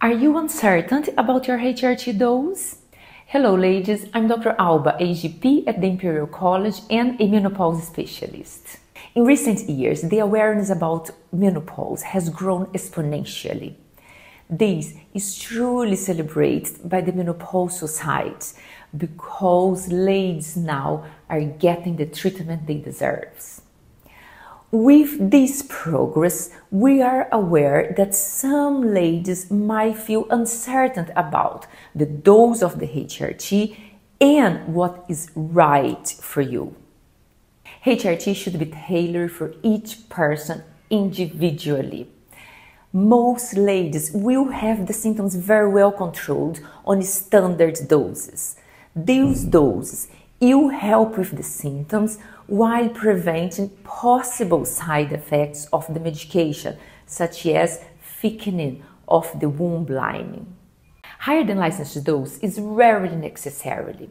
Are you uncertain about your HRT dose? Hello ladies, I'm Dr. Alba, AGP at the Imperial College and a menopause specialist. In recent years, the awareness about menopause has grown exponentially. This is truly celebrated by the Menopause Society because ladies now are getting the treatment they deserve. With this progress, we are aware that some ladies might feel uncertain about the dose of the HRT and what is right for you. HRT should be tailored for each person individually. Most ladies will have the symptoms very well controlled on standard doses. These doses will help with the symptoms while preventing possible side effects of the medication, such as thickening of the womb lining. Higher than licensed dose is rarely necessary.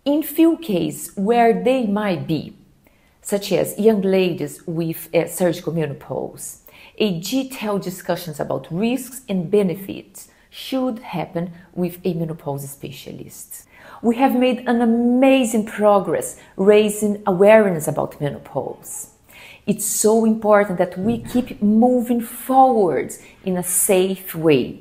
In few cases where they might be, such as young ladies with surgical menopause, a detailed discussions about risks and benefits should happen with a menopause specialist. We have made an amazing progress raising awareness about menopause. It's so important that we keep moving forward in a safe way,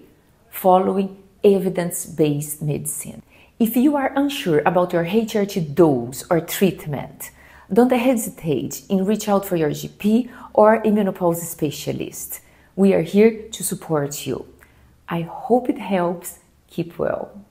following evidence-based medicine. If you are unsure about your HRT dose or treatment, don't hesitate in reach out for your GP or a menopause specialist. We are here to support you. I hope it helps. Keep well.